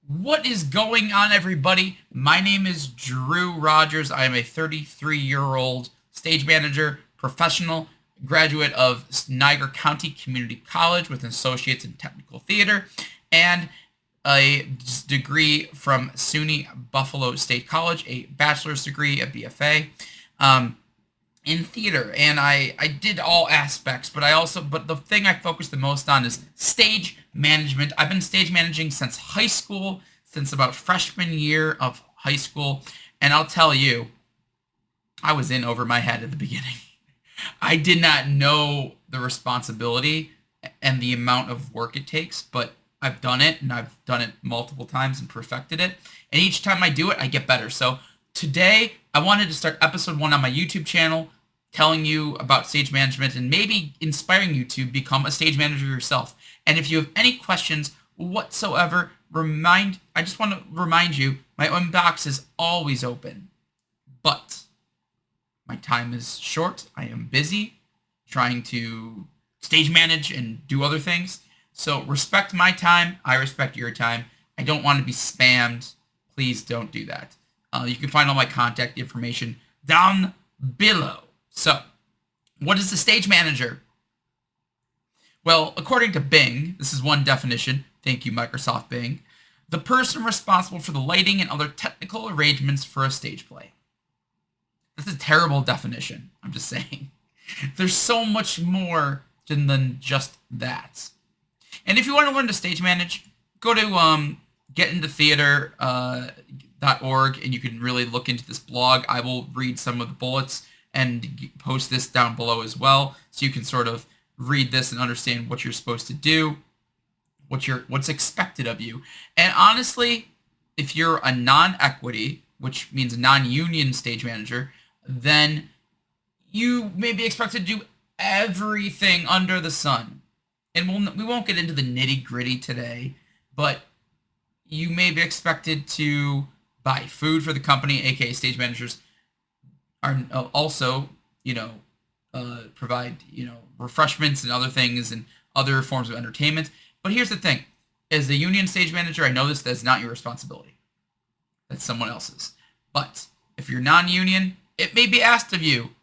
What is going on, everybody? My name is Drew Rogers. I am a 33-year-old stage manager, professional, graduate of Niagara County Community College with an associate's in technical theater, and a degree from SUNY Buffalo State College, a bachelor's degree, a BFA. In theater, and I did all aspects, but the thing I focused the most on is stage management. I've been stage managing since high school, since about freshman year of high school, and I'll tell you, I was in over my head at the beginning. I did not know the responsibility and the amount of work it takes, but I've done it, and I've done it multiple times and perfected it. And each time I do it, I get better. So today, I wanted to start episode 1 on my YouTube channel, telling you about stage management and maybe inspiring you to become a stage manager yourself. And if you have any questions whatsoever, I just want to remind you, my inbox is always open. But my time is short. I am busy trying to stage manage and do other things. So respect my time. I respect your time. I don't want to be spammed. Please don't do that. You can find all my contact information down below. So, what is the stage manager? Well, according to Bing, this is one definition. Thank you, Microsoft Bing. The person responsible for the lighting and other technical arrangements for a stage play. That's a terrible definition. I'm just saying. There's so much more than just that. And if you want to learn to stage manage, go to getintotheater.org and you can really look into this blog. I will read some of the bullets and post this down below as well, so you can sort of read this and understand what you're supposed to do, what's expected of you. And honestly, if you're a non-equity, which means a non-union stage manager, then you may be expected to do everything under the sun. And we won't get into the nitty-gritty today, but you may be expected to buy food for the company, aka stage managers are also, provide, refreshments and other things and other forms of entertainment. But here's the thing. As a union stage manager, I know that's not your responsibility. That's someone else's. But if you're non-union, it may be asked of you.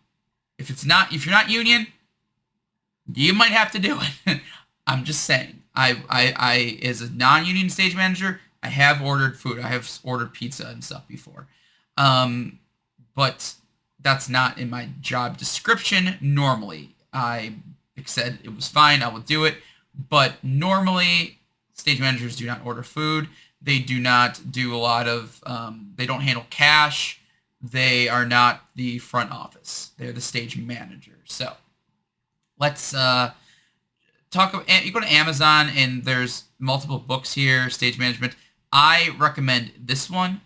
If you're not union, you might have to do it. I'm just saying. I as a non-union stage manager, I have ordered food. I have ordered pizza and stuff before. But that's not in my job description normally. I said it was fine, I will do it. But normally, stage managers do not order food. They do not do a lot of, they don't handle cash. They are not the front office. They're the stage manager. So, let's talk about, you go to Amazon and there's multiple books here, stage management. I recommend this one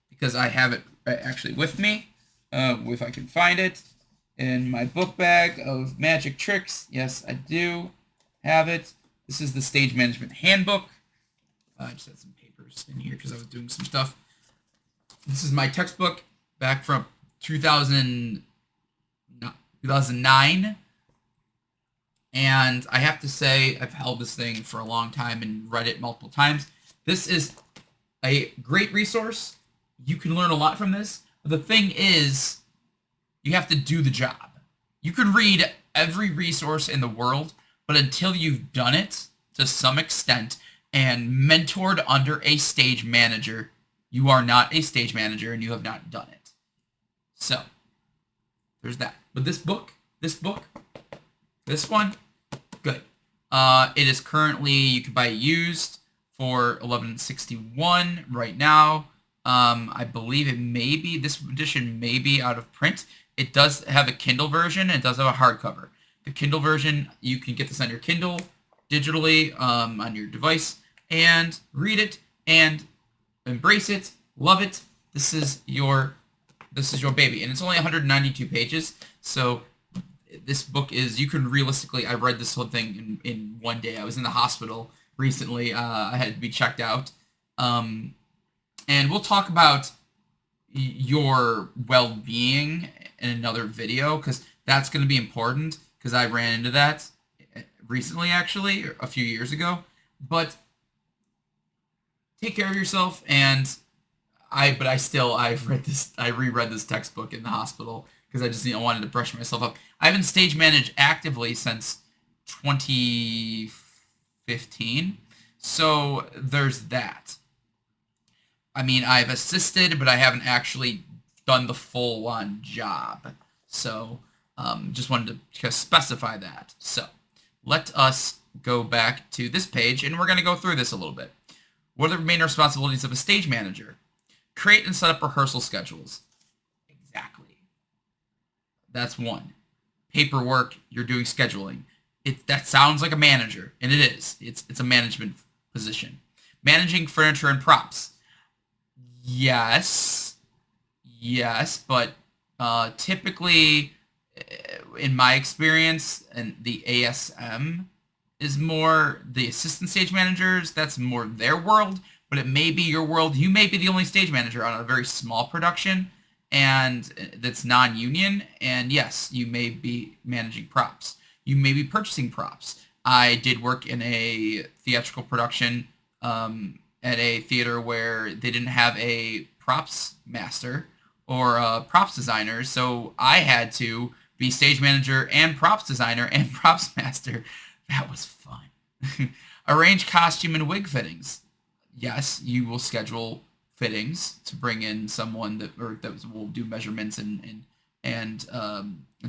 because I have it actually with me. If I can find it in my book bag of magic tricks. Yes, I do have it. This is the Stage Management Handbook. I just had some papers in here because I was doing some stuff. This is my textbook back from 2009. And I have to say, I've held this thing for a long time and read it multiple times. This is a great resource. You can learn a lot from this. The thing is, you have to do the job. You could read every resource in the world, but until you've done it to some extent and mentored under a stage manager, you are not a stage manager and you have not done it. So, there's that. But this one, good. It is currently, you can buy it used for $11.61 right now. I believe this edition may be out of print. It does have a Kindle version and it does have a hardcover. The Kindle version, you can get this on your Kindle digitally on your device and read it and embrace it, love it. This is your baby, and it's only 192 pages. So this book is, you can realistically, I read this whole thing in one day. I was in the hospital recently. I had to be checked out. And we'll talk about your well-being in another video, because that's going to be important, because I ran into that recently, actually, a few years ago. But take care of yourself. And I reread this textbook in the hospital because I just wanted to brush myself up. I haven't stage managed actively since 2015, so there's that. I mean, I've assisted, but I haven't actually done the full-on job. So, just wanted to specify that. So, let us go back to this page, and we're going to go through this a little bit. What are the main responsibilities of a stage manager? Create and set up rehearsal schedules. Exactly. That's one. Paperwork, you're doing scheduling. That sounds like a manager, and it is. It's a management position. Managing furniture and props. Yes, but typically, in my experience, and the ASM is more the assistant stage managers. That's more their world, but it may be your world. You may be the only stage manager on a very small production, and that's non-union. And yes, you may be managing props. You may be purchasing props. I did work in a theatrical production at a theater where they didn't have a props master or a props designer, so I had to be stage manager and props designer and props master. That was fun. Arrange costume and wig fittings. Yes, you will schedule fittings to bring in someone that will do measurements and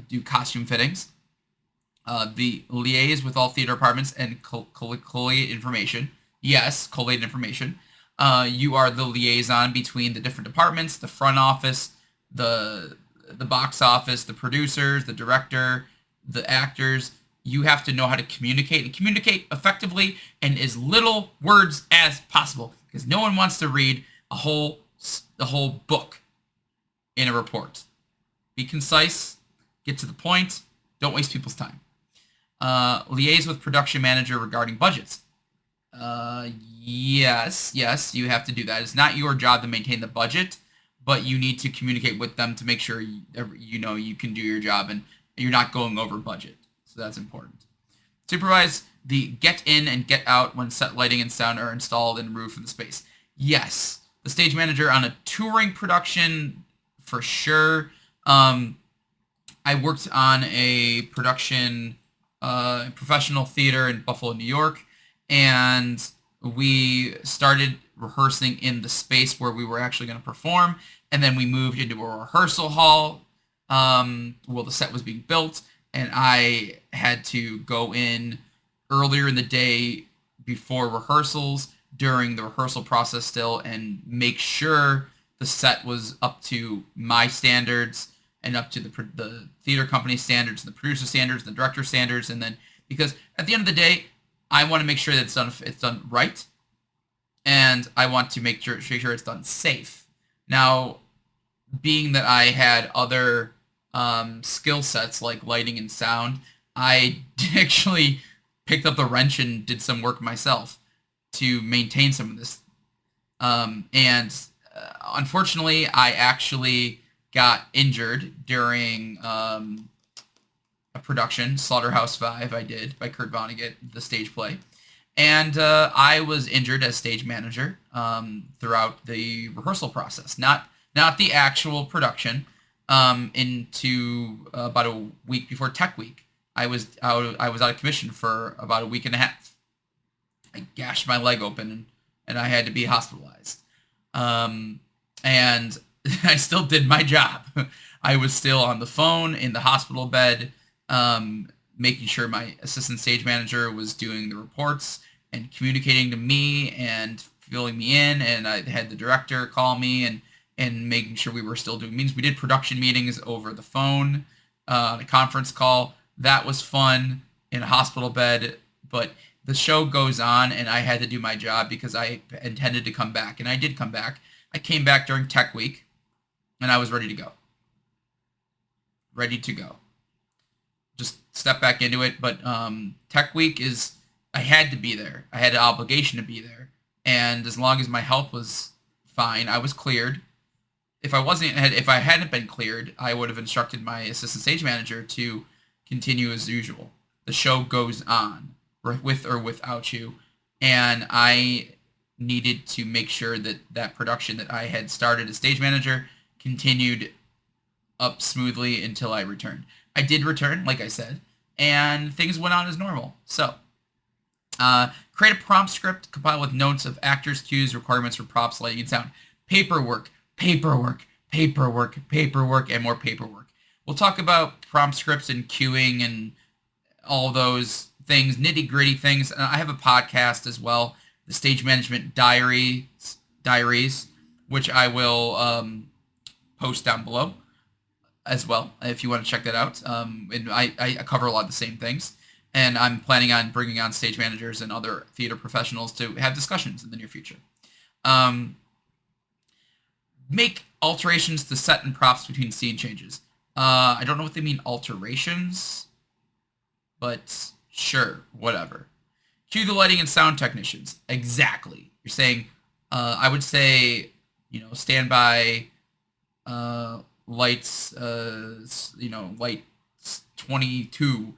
do costume fittings. The liaise with all theater departments and collate information. Yes, collate information. You are the liaison between the different departments, the front office, the box office, the producers, the director, the actors. You have to know how to communicate and communicate effectively in as little words as possible, because no one wants to read the whole book in a report. Be concise, get to the point, don't waste people's time. Liaise with production manager regarding budgets. Yes, you have to do that. It's not your job to maintain the budget, but you need to communicate with them to make sure you know you can do your job and you're not going over budget. So that's important. Supervise the get in and get out when set lighting and sound are installed and roof in the space. Yes, the stage manager on a touring production for sure. I worked on a production, professional theater in Buffalo, New York, and we started rehearsing in the space where we were actually going to perform, and then we moved into a rehearsal hall while the set was being built, and I had to go in earlier in the day before rehearsals, during the rehearsal process still, and make sure the set was up to my standards and up to the theater company standards, and the producer standards, and the director standards, and then, because at the end of the day, I want to make sure that it's done right, and I want to make sure it's done safe. Now, being that I had other skill sets like lighting and sound, I actually picked up the wrench and did some work myself to maintain some of this. Unfortunately, I actually got injured during a production, Slaughterhouse-Five, I did, by Kurt Vonnegut, the stage play. And I was injured as stage manager throughout the rehearsal process, not the actual production. Into about a week before Tech Week, I was out of commission for about a week and a half. I gashed my leg open and I had to be hospitalized. And I still did my job. I was still on the phone in the hospital bed, making sure my assistant stage manager was doing the reports and communicating to me and filling me in, and I had the director call me and making sure we were still doing meetings. We did production meetings over the phone, a conference call. That was fun in a hospital bed, but the show goes on, and I had to do my job because I intended to come back, and I did come back. I came back during Tech Week, and I was ready to go. Ready to go. Just step back into it, but Tech Week I had to be there. I had an obligation to be there, and as long as my health was fine, I was cleared. If I hadn't been cleared, I would have instructed my assistant stage manager to continue as usual. The show goes on, with or without you, and I needed to make sure that that production that I had started as stage manager continued up smoothly until I returned. I did return, like I said, and things went on as normal. So, create a prompt script, compile with notes of actors, cues, requirements for props, lighting, and sound. Paperwork, paperwork, paperwork, paperwork, and more paperwork. We'll talk about prompt scripts and queuing and all those things, nitty-gritty things. I have a podcast as well, the Stage Management Diaries, which I will post down below as well, if you want to check that out. And I cover a lot of the same things, and I'm planning on bringing on stage managers and other theater professionals to have discussions in the near future. Make alterations to set and props between scene changes. I don't know what they mean, alterations, but sure, whatever. Cue the lighting and sound technicians. Exactly. You're saying, I would say, stand by, lights, lights 22,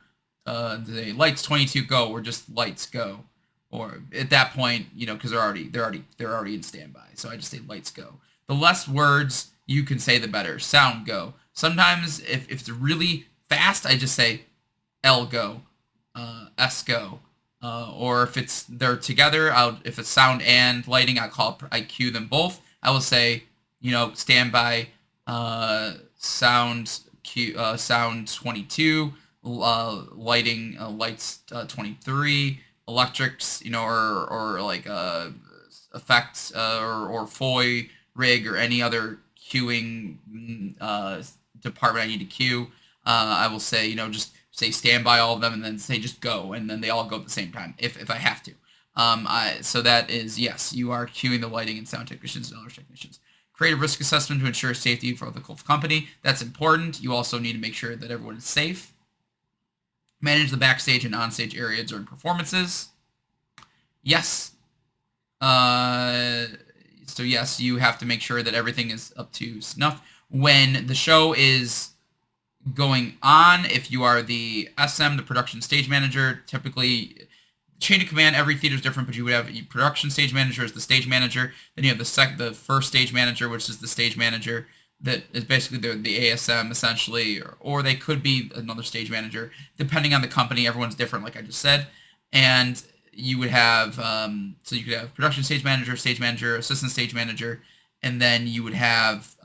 the lights 22 go, or just lights go. Or at that point, because they're already in standby. So I just say lights go. The less words you can say, the better. Sound go. Sometimes if it's really fast, I just say L go, S go. Or if they're together, if it's sound and lighting, I cue them both. I will say, stand by, sound 22, lighting, lights 23, electrics, or like effects, or FOI rig or any other queuing department I need to queue. I will say, just say stand by all of them, and then say just go, and then they all go at the same time if I have to. So that is, yes, you are queuing the lighting and sound technicians and other technicians. Create a risk assessment to ensure safety for the company. That's important. You also need to make sure that everyone is safe. Manage the backstage and onstage area during performances. Yes. So yes, you have to make sure that everything is up to snuff. When the show is going on, if you are the SM, the production stage manager, typically chain of command, every theater is different, but you would have a production stage manager as the stage manager. Then you have the first stage manager, which is the stage manager that is basically the ASM essentially, or they could be another stage manager depending on the company. Everyone's different, like I just said. And you would have so you could have production stage manager, assistant stage manager, and then you would have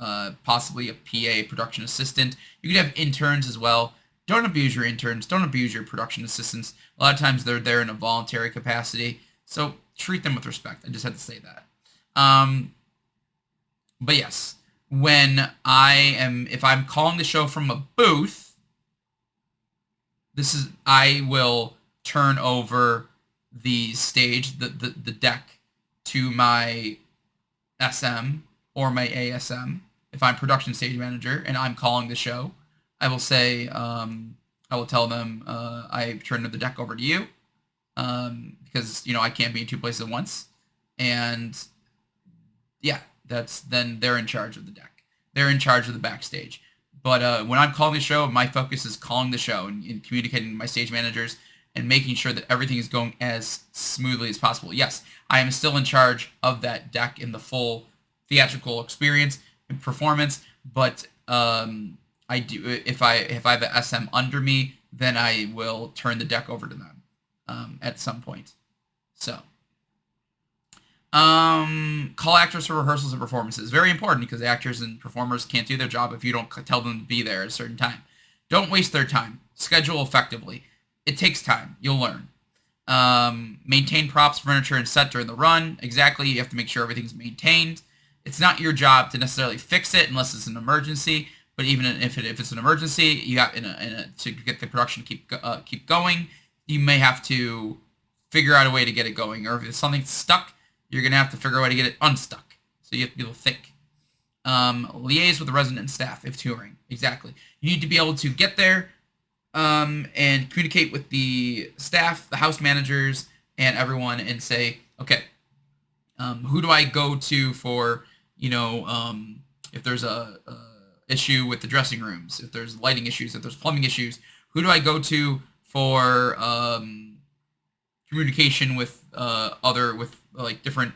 possibly a PA, production assistant. You could have interns as well. Don't abuse your interns. Don't abuse your production assistants. A lot of times they're there in a voluntary capacity, so treat them with respect. I just had to say that. But yes, if I'm calling the show from a booth, I will turn over the stage, the deck, to my SM or my ASM. If I'm production stage manager and I'm calling the show, I will say, I will tell them, I turn the deck over to you, because, I can't be in two places at once. And yeah, then they're in charge of the deck. They're in charge of the backstage. But when I'm calling the show, my focus is calling the show and communicating with my stage managers and making sure that everything is going as smoothly as possible. Yes, I am still in charge of that deck in the full theatrical experience and performance, but I do, if I have a SM under me, then I will turn the deck over to them at some point. So, call actors for rehearsals and performances. Very important, because actors and performers can't do their job if you don't tell them to be there at a certain time. Don't waste their time. Schedule effectively. It takes time. You'll learn. Maintain props, furniture, and set during the run. Exactly. You have to make sure everything's maintained. It's not your job to necessarily fix it unless it's an emergency. But even if it's an emergency, you have to get the production keep going, you may have to figure out a way to get it going. Or if something's stuck, you're gonna have to figure out a way to get it unstuck. So you have to be able to think. Liaise with the resident staff if touring. Exactly. You need to be able to get there and communicate with the staff, the house managers, and everyone, and say, okay, who do I go to for, if there's a issue with the dressing rooms, if there's lighting issues, if there's plumbing issues, who do I go to for communication with different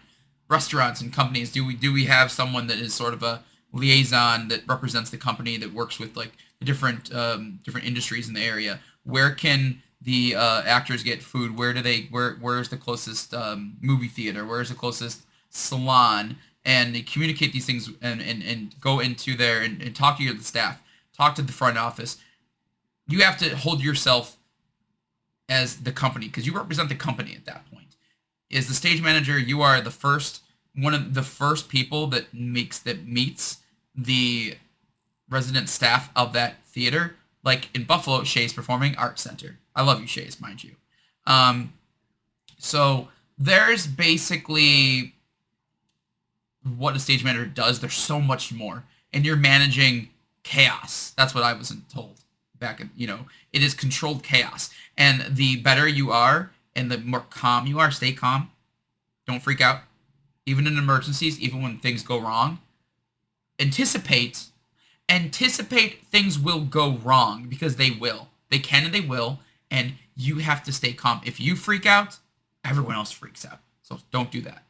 restaurants and companies, do we have someone that is sort of a liaison that represents the company that works with like the different industries in the area? Where can the actors get food? Where's the closest movie theater? Where's the closest salon? And they communicate these things and go into there and talk to your staff, talk to the front office. You have to hold yourself as the company because you represent the company at that point. As the stage manager, you are one of the first people that meets the resident staff of that theater. Like in Buffalo, Shays Performing Arts Center. I love you, Shays, mind you. So there's basically what a stage manager does. There's so much more, and you're managing chaos. That's what I wasn't told back in, it is controlled chaos. And the better you are and the more calm you are, stay calm. Don't freak out. Even in emergencies, even when things go wrong, anticipate things will go wrong because they will. They can and they will, and you have to stay calm. If you freak out, everyone else freaks out. So don't do that.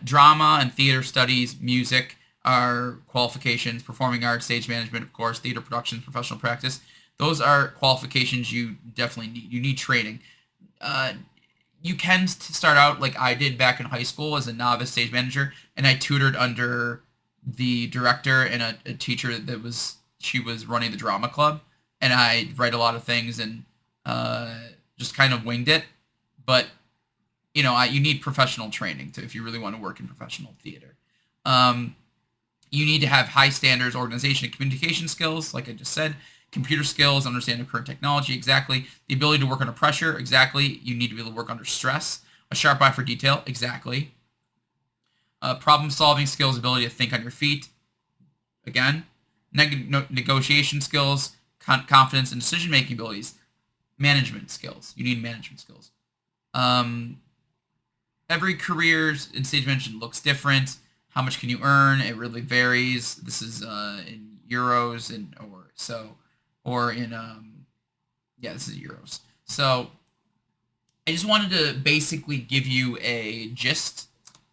Drama and theater studies, music are qualifications. Performing arts, stage management, of course, theater productions, professional practice. Those are qualifications you definitely need. You need training. You can start out like I did back in high school as a novice stage manager, and I tutored under the director and a teacher she was running the drama club, and I write a lot of things and just kind of winged it. But you need professional training if you really want to work in professional theater. You need to have high standards, organization, and communication skills, like I just said. Computer skills, understanding of current technology, exactly. The ability to work under pressure, exactly. You need to be able to work under stress. A sharp eye for detail, exactly. Problem-solving skills, ability to think on your feet, again. Negotiation skills, confidence and decision-making abilities. Management skills. You need management skills. Every career in stage management looks different. How much can you earn? It really varies. This is in euros this is euros. So I just wanted to basically give you a gist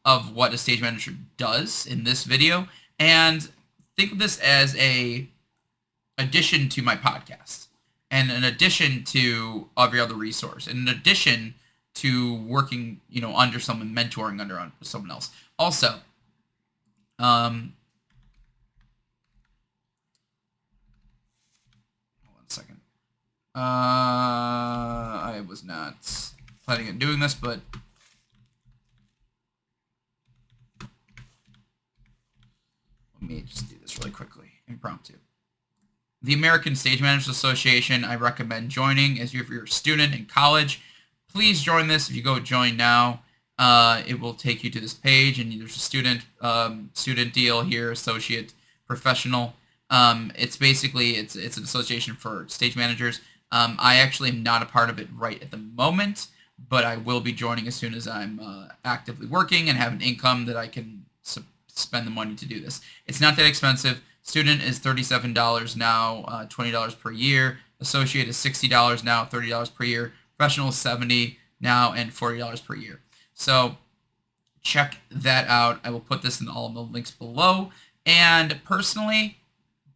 of what a stage manager does in this video, and think of this as a addition to my podcast, and an addition to every other resource, and an addition to working, under someone, mentoring under someone else. Also, hold on a second. I was not planning on doing this, but let me just do this really quickly, impromptu. The American Stage Managers Association, I recommend joining if you're a student in college. Please join this. If you go join now, it will take you to this page, and there's a student deal here, associate, professional. It's basically it's an association for stage managers. I actually am not a part of it right at the moment, but I will be joining as soon as I'm actively working and have an income that I can spend the money to do this. It's not that expensive. Student is $37 now, $20 per year. Associate is $60 now, $30 per year. Professional is $70 now and $40 per year. So check that out. I will put this in all the links below. And personally,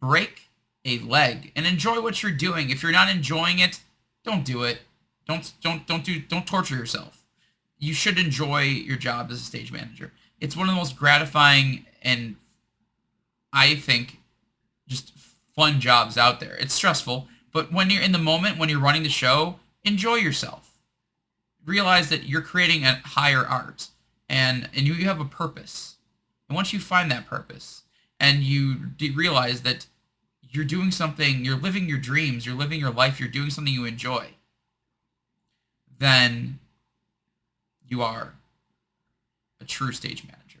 break a leg and enjoy what you're doing. If you're not enjoying it, don't do it. Don't torture yourself. You should enjoy your job as a stage manager. It's one of the most gratifying and, I think, just fun jobs out there. It's stressful, but when you're in the moment, when you're running the show, enjoy yourself. Realize that you're creating a higher art, and you have a purpose. And once you find that purpose, and you realize that you're doing something, you're living your dreams, you're living your life, you're doing something you enjoy, then you are a true stage manager.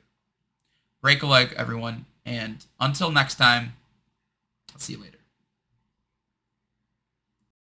Break a leg, everyone, and until next time, I'll see you later.